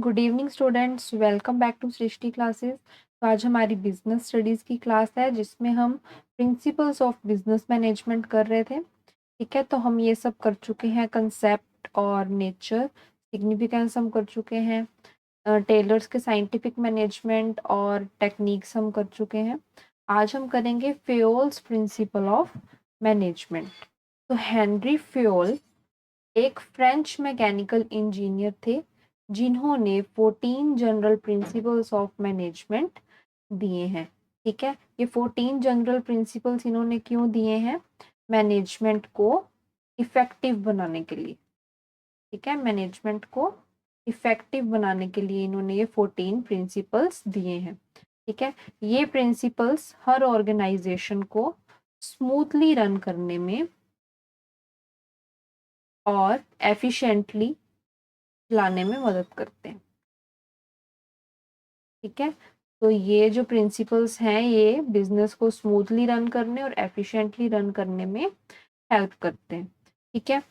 Good evening students, welcome back to Srishti classes. तो आज हमारी बिजनेस स्टडीज़ की क्लास है जिसमें हम प्रिंसिपल्स ऑफ बिजनेस मैनेजमेंट कर रहे थे। ठीक है, तो हम ये सब कर चुके हैं, कंसेप्ट और नेचर, सिग्निफिकेंस हम कर चुके हैं, टेलर्स के साइंटिफिक मैनेजमेंट और टेक्निक्स हम कर चुके हैं। आज हम करेंगे फेयोल्स प्रिंसिपल ऑफ मैनेजमेंट। तो हेनरी फेयोल एक फ्रेंच मैकेनिकल इंजीनियर थे जिन्होंने 14 जनरल प्रिंसिपल्स ऑफ मैनेजमेंट दिए हैं। ठीक है, ये 14 जनरल प्रिंसिपल्स इन्होंने क्यों दिए हैं? मैनेजमेंट को इफेक्टिव बनाने के लिए। ठीक है, मैनेजमेंट को इफेक्टिव बनाने के लिए इन्होंने ये 14 प्रिंसिपल्स दिए हैं। ठीक है, ये प्रिंसिपल्स हर ऑर्गेनाइजेशन को स्मूथली रन करने में और एफिशिएंटली लाने में मदद करते हैं। ठीक है, तो ये जो प्रिंसिपल्स हैं ये बिजनेस को स्मूथली रन करने और एफिशिएंटली रन करने में हेल्प करते हैं। ठीक है,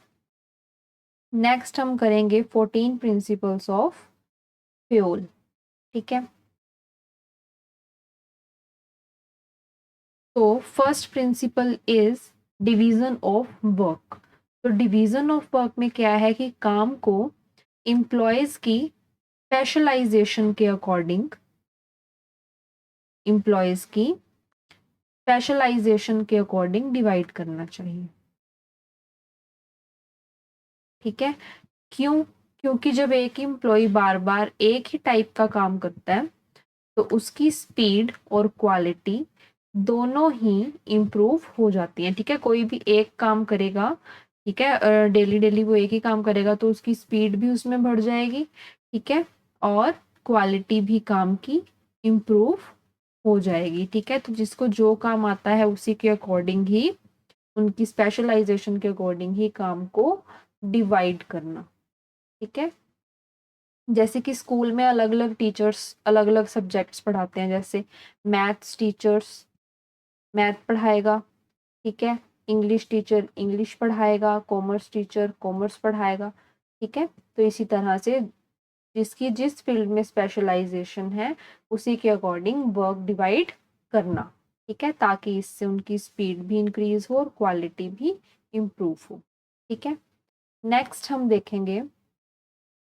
नेक्स्ट हम करेंगे 14 प्रिंसिपल्स ऑफ फ्यूल। ठीक है, तो first principle is division of work. तो डिवीजन ऑफ वर्क में क्या है कि काम को एम्प्लॉयज की स्पेशलाइजेशन के अकॉर्डिंग डिवाइड करना चाहिए। ठीक है, क्योंकि जब एक एम्प्लॉय बार बार एक ही टाइप का काम करता है तो उसकी स्पीड और क्वालिटी दोनों ही इम्प्रूव हो जाती हैं। ठीक है, कोई भी एक काम करेगा, ठीक है, डेली डेली वो एक ही काम करेगा तो उसकी स्पीड भी उसमें बढ़ जाएगी। ठीक है, और क्वालिटी भी काम की इम्प्रूव हो जाएगी। ठीक है, तो जिसको जो काम आता है उसी के अकॉर्डिंग ही, उनकी स्पेशलाइजेशन के अकॉर्डिंग ही काम को डिवाइड करना। ठीक है, जैसे कि स्कूल में अलग अलग टीचर्स अलग अलग सब्जेक्ट्स पढ़ाते हैं, जैसे मैथ्स टीचर्स मैथ पढ़ाएगा, ठीक है, इंग्लिश टीचर इंग्लिश पढ़ाएगा, कॉमर्स टीचर कॉमर्स पढ़ाएगा। ठीक है, तो इसी तरह से जिसकी जिस फील्ड में स्पेशलाइजेशन है उसी के अकॉर्डिंग वर्क डिवाइड करना। ठीक है, ताकि इससे उनकी स्पीड भी इंक्रीज हो और क्वालिटी भी इम्प्रूव हो। ठीक है, नेक्स्ट हम देखेंगे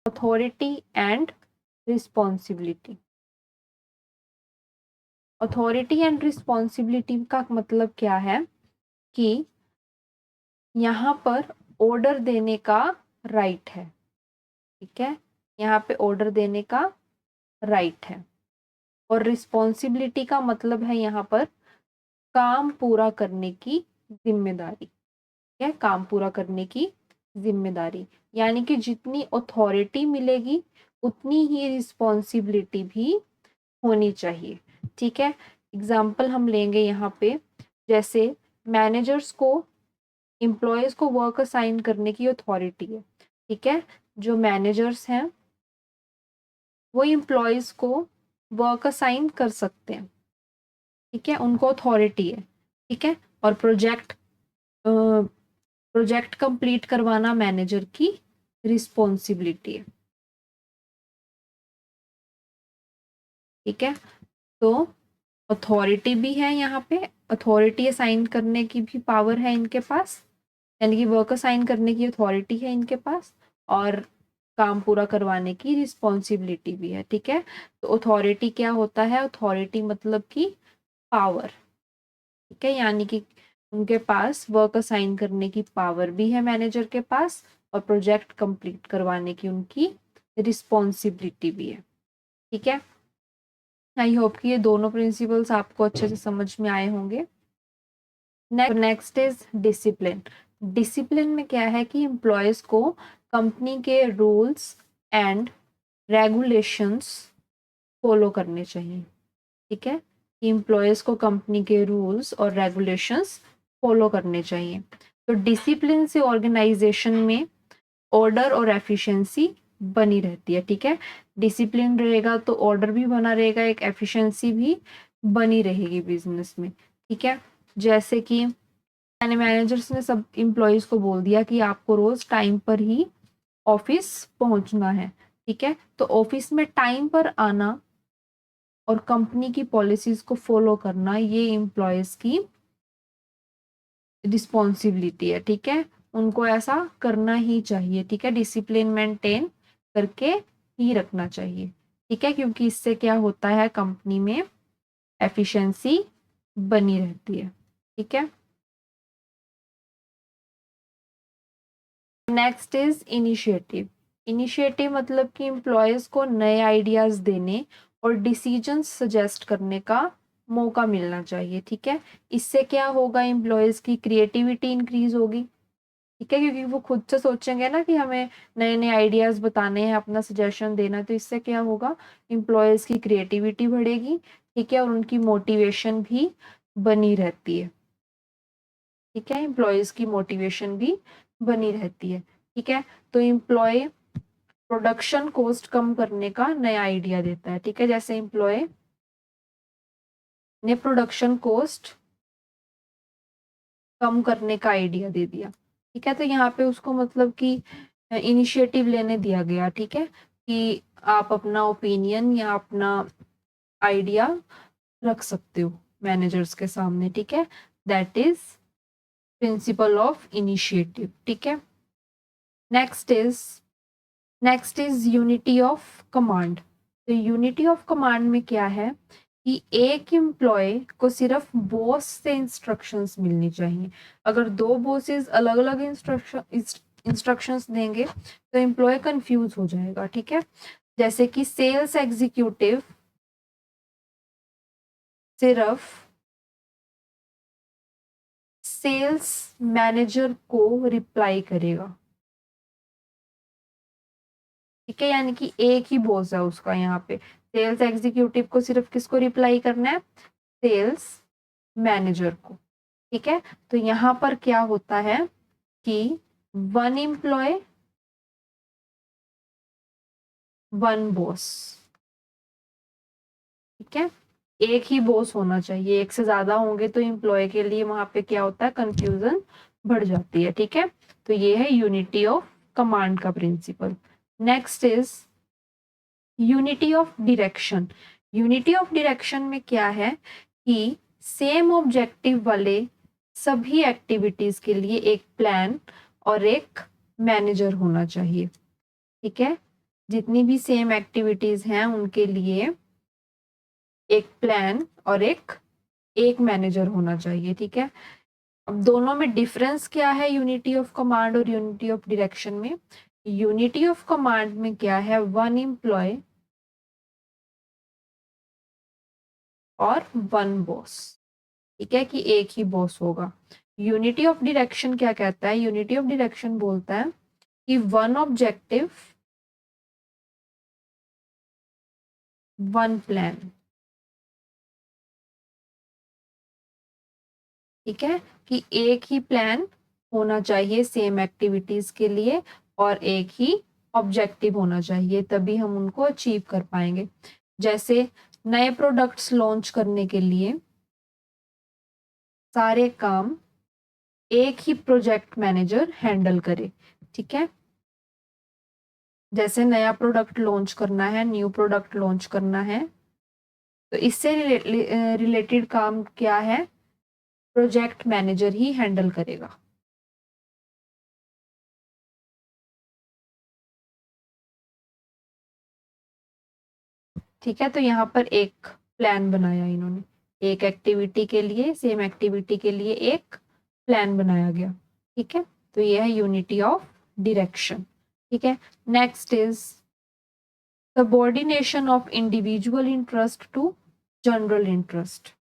authority and responsibility. Authority and responsibility का मतलब क्या है कि यहाँ पर ऑर्डर देने का राइट है। ठीक है, यहाँ पे ऑर्डर देने का राइट है, और रिस्पॉन्सिबिलिटी का मतलब है यहाँ पर काम पूरा करने की जिम्मेदारी। है काम पूरा करने की जिम्मेदारी, यानी कि जितनी अथॉरिटी मिलेगी उतनी ही रिस्पॉन्सिबिलिटी भी होनी चाहिए। ठीक है, एग्जाम्पल हम लेंगे यहाँ पे, जैसे मैनेजर्स को एम्प्लॉयज को वर्क असाइन करने की अथॉरिटी है। ठीक है, जो मैनेजर्स हैं वो एम्प्लॉयज को वर्क असाइन कर सकते हैं। ठीक है, उनको अथॉरिटी है। ठीक है, और प्रोजेक्ट कंप्लीट करवाना मैनेजर की रिस्पॉन्सिबिलिटी है। ठीक है, तो अथॉरिटी भी है, यहाँ पे अथॉरिटी असाइन करने की भी पावर है इनके पास, यानी कि वर्क असाइन करने की अथॉरिटी है इनके पास, और काम पूरा करवाने की रिस्पॉन्सिबिलिटी भी है। ठीक है, तो अथॉरिटी क्या होता है? अथॉरिटी मतलब कि पावर। ठीक है, यानी कि उनके पास वर्क असाइन करने की पावर भी है मैनेजर के पास, और प्रोजेक्ट कंप्लीट करवाने की उनकी रिस्पॉन्सिबिलिटी भी है। ठीक है, आई होप कि ये दोनों प्रिंसिपल्स आपको अच्छे से समझ में आए होंगे। Next is discipline. डिसिप्लिन में क्या है कि एम्प्लॉयज को कंपनी के रूल्स एंड रेगुलेशंस फॉलो करने चाहिए। ठीक है, कि एम्प्लॉयज को कंपनी के रूल्स और रेगुलेशंस फॉलो करने चाहिए। तो डिसिप्लिन से ऑर्गेनाइजेशन में ऑर्डर और एफिशिएंसी बनी रहती है। ठीक है, डिसिप्लिन रहेगा तो ऑर्डर भी बना रहेगा, एक एफिशिएंसी भी बनी रहेगी बिजनेस में। ठीक है, जैसे कि मैनेजर्स ने सब एम्प्लॉयज को बोल दिया कि आपको रोज टाइम पर ही ऑफिस पहुंचना है। ठीक है, तो ऑफिस में टाइम पर आना और कंपनी की पॉलिसीज को फॉलो करना ये एम्प्लॉयज की रिस्पॉन्सिबिलिटी है। ठीक है, उनको ऐसा करना ही चाहिए। ठीक है, डिसिप्लिन मेंटेन करके ही रखना चाहिए। ठीक है, क्योंकि इससे क्या होता है, कंपनी में एफिशिएंसी बनी रहती है। ठीक है, नेक्स्ट इज इनिशिएटिव। इनिशिएटिव मतलब कि एम्प्लॉयज को नए आइडियाज देने और डिसीजन सजेस्ट करने का मौका मिलना चाहिए। ठीक है, इससे क्या होगा, एम्प्लॉयज की क्रिएटिविटी इंक्रीज होगी। ठीक है, क्योंकि वो खुद से सोचेंगे ना कि हमें नए नए आइडियाज बताने हैं, अपना सजेशन देना, तो इससे क्या होगा, एम्प्लॉयज की क्रिएटिविटी बढ़ेगी। ठीक है, और उनकी मोटिवेशन भी बनी रहती है। ठीक है, एम्प्लॉयज की मोटिवेशन भी बनी रहती है। ठीक है, तो एम्प्लॉय प्रोडक्शन कॉस्ट कम करने का नया आइडिया देता है। ठीक है, जैसे एम्प्लॉय ने प्रोडक्शन कॉस्ट कम करने का आइडिया दे दिया। ठीक है, तो यहाँ पे उसको मतलब कि इनिशिएटिव लेने दिया गया। ठीक है, कि आप अपना ओपिनियन या अपना आइडिया रख सकते हो मैनेजर्स के सामने। ठीक है, that is principle of initiative. ठीक है, next is unity of command. तो यूनिटी ऑफ कमांड में क्या है कि एक एम्प्लॉय को सिर्फ बॉस से इंस्ट्रक्शंस मिलनी चाहिए। अगर दो बॉसेस अलग अलग इंस्ट्रक्शंस देंगे तो एम्प्लॉय कंफ्यूज हो जाएगा। ठीक है, जैसे कि सेल्स एग्जीक्यूटिव सिर्फ सेल्स मैनेजर को रिप्लाई करेगा। ठीक है, यानी कि एक ही बॉस है उसका। यहाँ पे सेल्स एग्जीक्यूटिव को सिर्फ किसको रिप्लाई करना है, सेल्स मैनेजर को। ठीक है, तो यहाँ पर क्या होता है कि वन एम्प्लॉय वन बॉस। ठीक है, एक ही बॉस होना चाहिए, एक से ज्यादा होंगे तो एम्प्लॉय के लिए वहां पे क्या होता है, कंफ्यूजन बढ़ जाती है। ठीक है, तो ये है यूनिटी ऑफ कमांड का principle. Next is unity of direction. Unity of direction में क्या है कि सेम ऑब्जेक्टिव वाले सभी एक्टिविटीज के लिए एक प्लान और एक मैनेजर होना चाहिए। ठीक है, जितनी भी सेम एक्टिविटीज हैं उनके लिए एक प्लान और एक मैनेजर होना चाहिए। ठीक है, अब दोनों में डिफरेंस क्या है, यूनिटी ऑफ कमांड और यूनिटी ऑफ डायरेक्शन में। यूनिटी ऑफ कमांड में क्या है, वन एम्प्लॉय और वन बॉस। ठीक है, कि एक ही बॉस होगा। यूनिटी ऑफ डायरेक्शन क्या कहता है, यूनिटी ऑफ डायरेक्शन बोलता है कि वन ऑब्जेक्टिव वन प्लान। ठीक है, कि एक ही प्लान होना चाहिए सेम एक्टिविटीज के लिए और एक ही ऑब्जेक्टिव होना चाहिए, तभी हम उनको अचीव कर पाएंगे। जैसे नए प्रोडक्ट्स लॉन्च करने के लिए सारे काम एक ही प्रोजेक्ट मैनेजर हैंडल करे। ठीक है, जैसे नया प्रोडक्ट लॉन्च करना है, न्यू प्रोडक्ट लॉन्च करना है, तो इससे रिलेटेड काम क्या है, प्रोजेक्ट मैनेजर ही हैंडल करेगा। ठीक है, तो यहाँ पर एक प्लान बनाया इन्होंने, एक एक्टिविटी के लिए, सेम एक्टिविटी के लिए एक प्लान बनाया गया। ठीक है, तो ये है यूनिटी ऑफ डायरेक्शन। ठीक है, next is subordination of individual interest to general interest.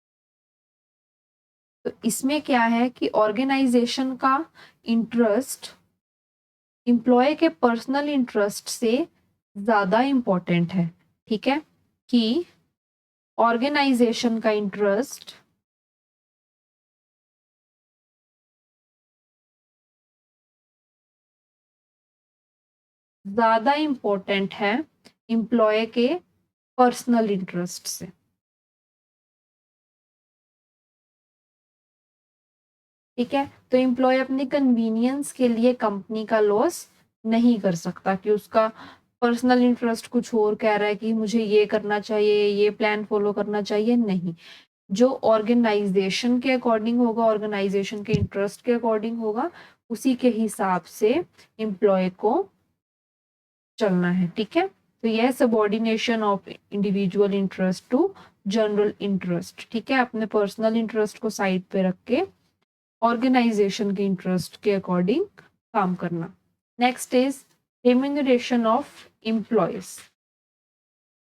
तो इसमें क्या है कि ऑर्गेनाइजेशन का इंटरेस्ट एम्प्लॉय के पर्सनल इंटरेस्ट से ज्यादा इंपॉर्टेंट है। ठीक है, कि ऑर्गेनाइजेशन का इंटरेस्ट ज्यादा इंपॉर्टेंट है एम्प्लॉय के पर्सनल इंटरेस्ट से। ठीक है, तो एम्प्लॉय अपनी कन्वीनियंस के लिए कंपनी का लॉस नहीं कर सकता, कि उसका पर्सनल इंटरेस्ट कुछ और कह रहा है कि मुझे ये करना चाहिए, ये प्लान फॉलो करना चाहिए, नहीं। जो ऑर्गेनाइजेशन के अकॉर्डिंग होगा, ऑर्गेनाइजेशन के इंटरेस्ट के अकॉर्डिंग होगा, उसी के हिसाब से एम्प्लॉय को चलना है, ठीक है। तो यह subordination of individual interest to general interest, ठीक है। अपने पर्सनल इंटरेस्ट को साइड पे रख के ऑर्गेनाइजेशन के इंटरेस्ट के अकॉर्डिंग काम करना। Next is remuneration of employees.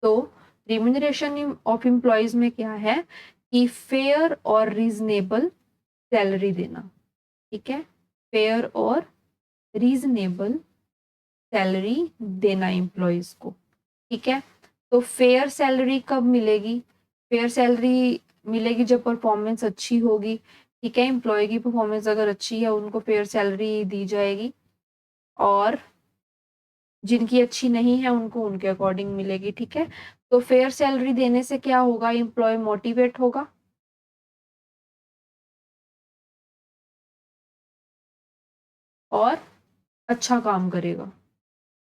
तो रिम्यूनरेशन ऑफ एम्प्लॉयज में क्या है कि फेयर और रीजनेबल सैलरी देना, ठीक है। फेयर और रीजनेबल सैलरी देना एम्प्लॉयज को, ठीक है। तो फेयर सैलरी कब मिलेगी? फेयर सैलरी मिलेगी जब परफॉर्मेंस अच्छी होगी, ठीक है। एम्प्लॉय की परफॉर्मेंस अगर अच्छी है उनको फेयर सैलरी दी जाएगी, और जिनकी अच्छी नहीं है उनको उनके अकॉर्डिंग मिलेगी, ठीक है। तो फेयर सैलरी देने से क्या होगा? एम्प्लॉय मोटिवेट होगा, और अच्छा काम करेगा,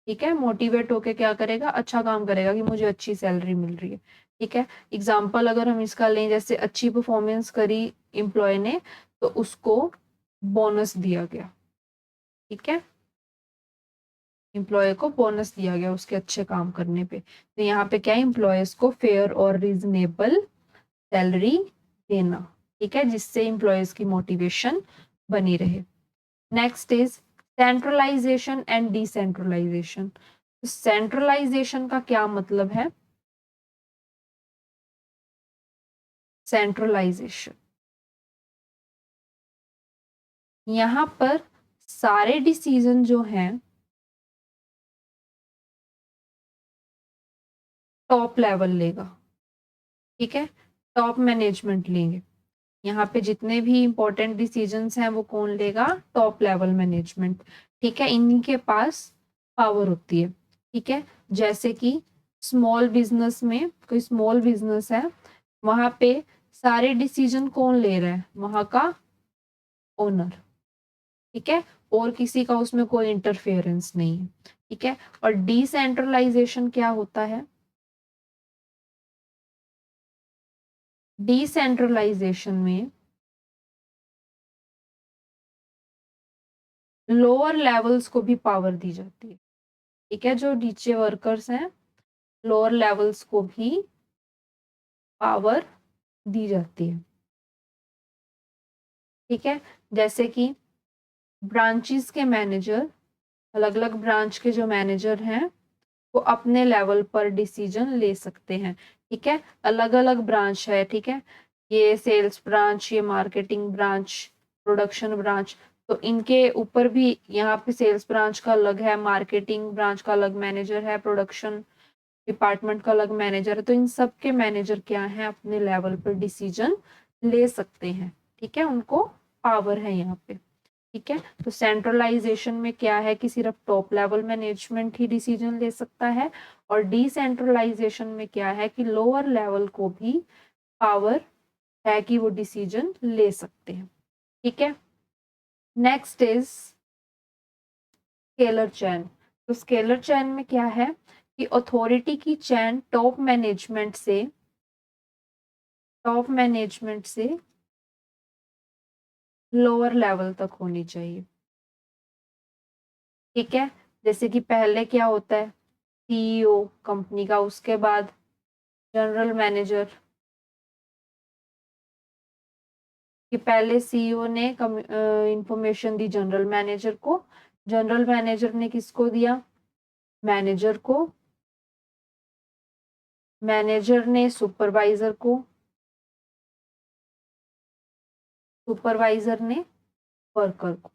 ठीक है। मोटिवेट होके क्या करेगा? अच्छा काम करेगा कि मुझे अच्छी सैलरी मिल रही है, ठीक है। एग्जाम्पल अगर हम इसका लें, जैसे अच्छी परफॉर्मेंस करी एम्प्लॉय ने तो उसको बोनस दिया गया, ठीक है। एम्प्लॉय को बोनस दिया गया उसके अच्छे काम करने पे। तो यहाँ पे क्या है? एम्प्लॉयज को फेयर और रीजनेबल सैलरी देना, ठीक है, जिससे एम्प्लॉयज की मोटिवेशन बनी रहे। Next is centralisation and decentralisation. Centralisation का क्या मतलब है? सेंट्रलाइजेशन, यहाँ पर सारे डिसीजन जो हैं टॉप लेवल लेगा, ठीक है। टॉप मैनेजमेंट लेंगे। यहाँ पे जितने भी इंपॉर्टेंट डिसीजंस हैं वो कौन लेगा? टॉप लेवल मैनेजमेंट, ठीक है। इन्हीं के पास पावर होती है, ठीक है। जैसे कि स्मॉल बिजनेस में, कोई स्मॉल बिजनेस है, वहां पे सारे डिसीजन कौन ले रहा है? वहां का ओनर, ठीक है। और किसी का उसमें कोई इंटरफेरेंस नहीं है, ठीक है। और डिसेंट्रलाइजेशन क्या होता है? डिसेंट्रलाइजेशन में लोअर लेवल्स को भी पावर दी जाती है, ठीक है। जो नीचे वर्कर्स हैं, लोअर लेवल्स को भी पावर दी जाती है, ठीक है। जैसे कि ब्रांचेस के मैनेजर, अलग अलग ब्रांच के जो मैनेजर हैं वो अपने लेवल पर डिसीजन ले सकते हैं, ठीक है। अलग अलग ब्रांच है, ठीक है। ये सेल्स ब्रांच, ये मार्केटिंग ब्रांच, प्रोडक्शन ब्रांच, तो इनके ऊपर भी यहाँ पे सेल्स ब्रांच का अलग है, मार्केटिंग ब्रांच का अलग मैनेजर है, प्रोडक्शन डिपार्टमेंट का अलग मैनेजर है। तो इन सब के मैनेजर क्या है? अपने लेवल पर डिसीजन ले सकते हैं, ठीक है। उनको पावर है यहाँ पे, ठीक है। तो सेंट्रलाइजेशन में क्या है कि सिर्फ टॉप लेवल मैनेजमेंट ही डिसीजन ले सकता है, और डिसेंट्रलाइजेशन में क्या है कि लोअर लेवल को भी पावर है कि वो डिसीजन ले सकते हैं, ठीक है। नेक्स्ट इज स्केलर चैन। तो स्केलर चैन में क्या है कि अथॉरिटी की चैन टॉप मैनेजमेंट से लोअर लेवल तक होनी चाहिए, ठीक है। जैसे कि पहले क्या होता है? सीईओ कंपनी का, उसके बाद जनरल मैनेजर, कि पहले सीईओ ने इंफॉर्मेशन दी जनरल मैनेजर को, जनरल मैनेजर ने किसको दिया? मैनेजर को, मैनेजर ने सुपरवाइजर को, सुपरवाइजर ने वर्कर को,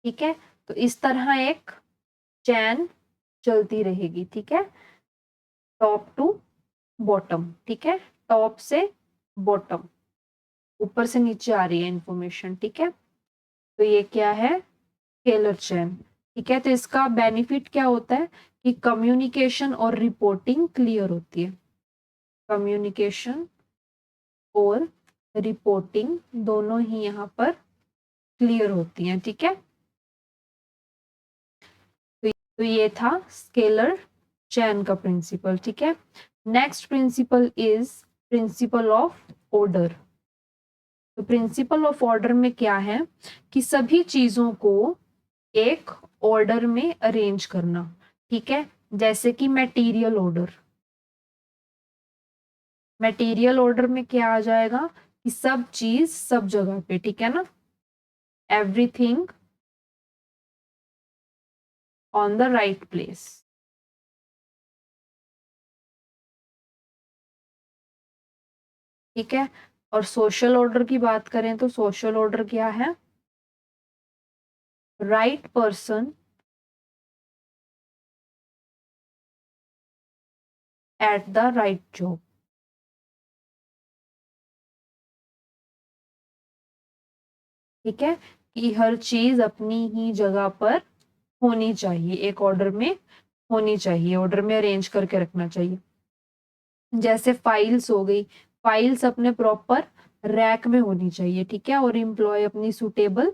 ठीक है। तो इस तरह एक चैन चलती रहेगी, ठीक है, टॉप टू बॉटम, ठीक है। टॉप से बॉटम, ऊपर से नीचे आ रही है इंफॉर्मेशन, ठीक है। तो ये क्या है? स्केलर चैन, ठीक है। तो इसका बेनिफिट क्या होता है कि कम्युनिकेशन और रिपोर्टिंग क्लियर होती है। कम्युनिकेशन और रिपोर्टिंग दोनों ही यहाँ पर क्लियर होती हैं, ठीक है। तो तो ये था स्केलर चेन का प्रिंसिपल, ठीक है। Next principle is principle of order. तो प्रिंसिपल ऑफ ऑर्डर में क्या है कि सभी चीजों को एक ऑर्डर में अरेंज करना, ठीक है। जैसे कि मटेरियल ऑर्डर, मटेरियल ऑर्डर में क्या आ जाएगा कि सब चीज सब जगह पे, ठीक है ना, everything on the right place. ठीक है। और सोशल ऑर्डर की बात करें तो सोशल ऑर्डर क्या है, right person at the right job. ठीक है, कि हर चीज अपनी ही जगह पर होनी चाहिए, एक ऑर्डर में होनी चाहिए, ऑर्डर में अरेंज करके रखना चाहिए। जैसे फाइल्स हो गई, फाइल्स अपने प्रॉपर रैक में होनी चाहिए, ठीक है, और एम्प्लॉय अपनी सुटेबल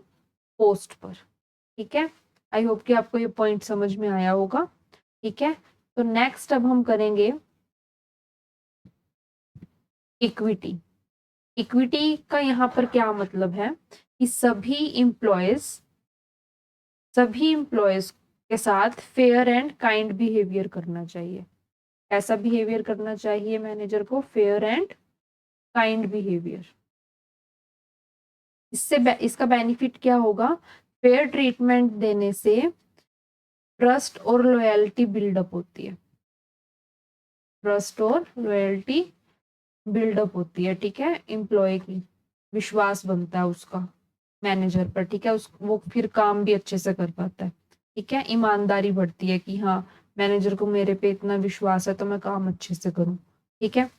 पोस्ट पर। ठीक है, आई होप कि आपको ये पॉइंट समझ में आया होगा। ठीक है, तो नेक्स्ट अब हम करेंगे इक्विटी। इक्विटी का यहाँ पर क्या मतलब है कि सभी इंप्लॉयज के साथ फेयर एंड काइंड बिहेवियर करना चाहिए। ऐसा बिहेवियर करना चाहिए मैनेजर को, फेयर एंड काइंड बिहेवियर। इसका बेनिफिट क्या होगा, फेयर ट्रीटमेंट देने से ट्रस्ट और लॉयल्टी बिल्डअप होती है, ट्रस्ट और लॉयल्टी बिल्डअप होती है। ठीक है, एम्प्लॉय की विश्वास बनता है उसका मैनेजर पर। ठीक है, वो फिर काम भी अच्छे से कर पाता है। ठीक है, ईमानदारी बढ़ती है कि हाँ मैनेजर को मेरे पे इतना विश्वास है तो मैं काम अच्छे से करूं। ठीक है,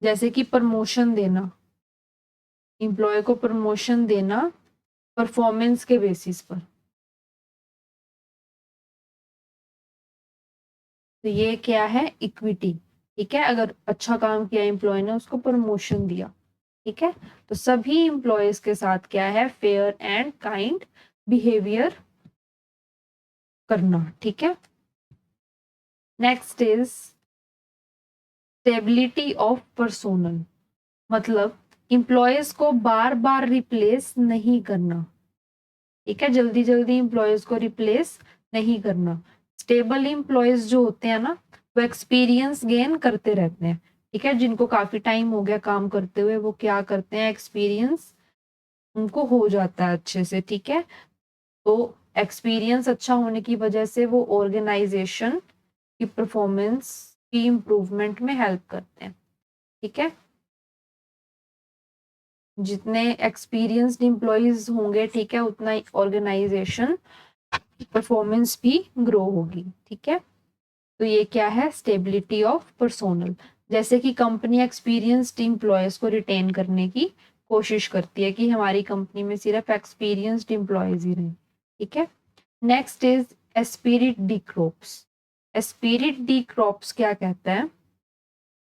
जैसे कि प्रमोशन देना, एम्प्लॉय को प्रमोशन देना परफॉर्मेंस के बेसिस पर। तो ये क्या है, इक्विटी। ठीक है, अगर अच्छा काम किया एम्प्लॉय ने, उसको प्रमोशन दिया। ठीक है, तो सभी एम्प्लॉयज के साथ क्या है, फेयर एंड काइंड बिहेवियर करना। ठीक है, next is stability of personnel, मतलब एम्प्लॉयज को बार बार रिप्लेस नहीं करना। ठीक है, जल्दी जल्दी एम्प्लॉयज को रिप्लेस नहीं करना। स्टेबल एम्प्लॉयज जो होते हैं ना, वो एक्सपीरियंस गेन करते रहते हैं। ठीक है, जिनको काफी टाइम हो गया काम करते हुए, वो क्या करते हैं, एक्सपीरियंस उनको हो जाता है अच्छे से। ठीक है, तो एक्सपीरियंस अच्छा होने की वजह से वो ऑर्गेनाइजेशन की परफॉर्मेंस की इम्प्रूवमेंट में हेल्प करते हैं। ठीक है, जितने एक्सपीरियंस्ड एम्प्लॉयज होंगे, ठीक है, उतना ऑर्गेनाइजेशन परफॉर्मेंस भी ग्रो होगी। ठीक है, तो ये क्या है, स्टेबिलिटी ऑफ पर्सोनल। जैसे कि कंपनी एक्सपीरियंस्ड एम्प्लॉयज को रिटेन करने की कोशिश करती है कि हमारी कंपनी में सिर्फ एक्सपीरियंस्ड एम्प्लॉयज ही रहें। ठीक है, next is Spirit D crops. Spirit D crops क्या कहता है,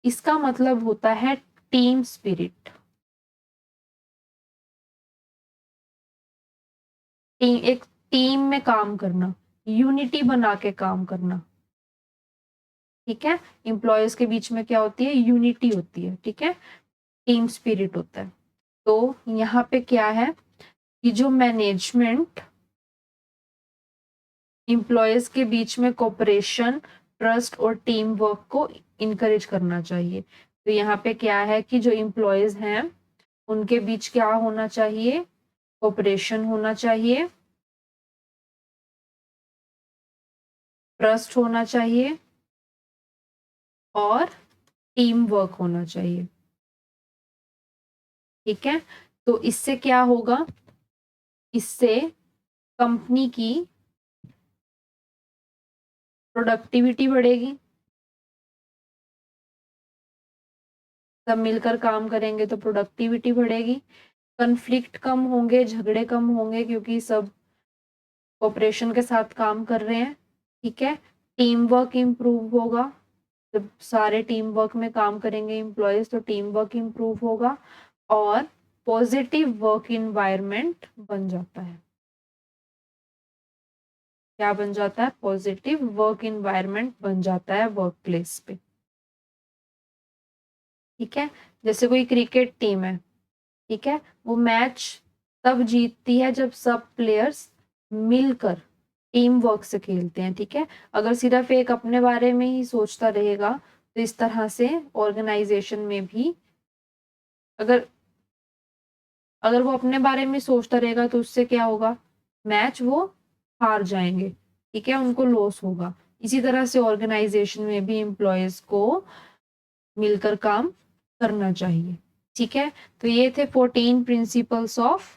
इसका मतलब होता है टीम स्पिरिट। एक टीम में काम करना, यूनिटी बना के काम करना। ठीक है, एम्प्लॉयज के बीच में क्या होती है, यूनिटी होती है। ठीक है, टीम स्पिरिट होता है। तो यहाँ पे क्या है कि जो मैनेजमेंट एम्प्लॉयज के बीच में कोऑपरेशन, ट्रस्ट और टीम वर्क को इनकरेज करना चाहिए। तो यहाँ पे क्या है कि जो एम्प्लॉयज हैं उनके बीच क्या होना चाहिए, कोऑपरेशन होना चाहिए, ट्रस्ट होना चाहिए और टीम वर्क होना चाहिए। ठीक है, तो इससे क्या होगा, इससे कंपनी की प्रोडक्टिविटी बढ़ेगी। सब मिलकर काम करेंगे तो प्रोडक्टिविटी बढ़ेगी, कन्फ्लिक्ट कम होंगे, झगड़े कम होंगे क्योंकि सब कोऑपरेशन के साथ काम कर रहे हैं। ठीक है, टीम वर्क इम्प्रूव होगा, जब सारे टीम वर्क में काम करेंगे एम्प्लॉयज तो टीम वर्क इम्प्रूव होगा और पॉजिटिव वर्क इन्वायरमेंट बन जाता है। क्या बन जाता है, पॉजिटिव वर्क इन्वायरमेंट बन जाता है वर्क प्लेस पे। ठीक है, जैसे कोई क्रिकेट टीम है, ठीक है, वो मैच तब जीतती है जब सब प्लेयर्स मिलकर टीम वर्क से खेलते हैं। ठीक है, अगर सिर्फ एक अपने बारे में ही सोचता रहेगा तो इस तरह से ऑर्गेनाइजेशन में भी अगर अगर वो अपने बारे में सोचता रहेगा तो उससे क्या होगा, मैच वो हार जाएंगे। ठीक है, उनको लॉस होगा। इसी तरह से ऑर्गेनाइजेशन में भी एम्प्लॉयज को मिलकर काम करना चाहिए। ठीक है, तो ये थे 14 प्रिंसिपल्स ऑफ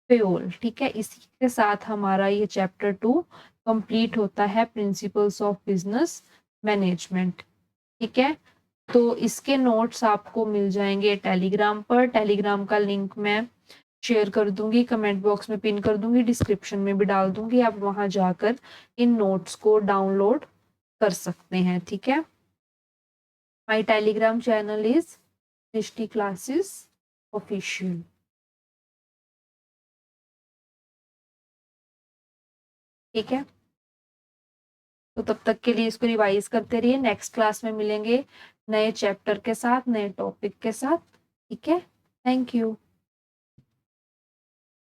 फेयोल। ठीक है, इसी के साथ हमारा ये चैप्टर 2 कंप्लीट होता है, प्रिंसिपल्स ऑफ बिजनेस मैनेजमेंट। ठीक है, तो इसके नोट्स आपको मिल जाएंगे टेलीग्राम पर। टेलीग्राम का लिंक मैं शेयर कर दूंगी, कमेंट बॉक्स में पिन कर दूंगी, डिस्क्रिप्शन में भी डाल दूंगी, आप वहां जाकर इन नोट्स को डाउनलोड कर सकते हैं। ठीक है, my Telegram channel is Srishti classes official. ठीक है, तो तब तक के लिए इसको रिवाइज करते रहिए। नेक्स्ट क्लास में मिलेंगे नए चैप्टर के साथ, नए टॉपिक के साथ। ठीक है, थैंक यू।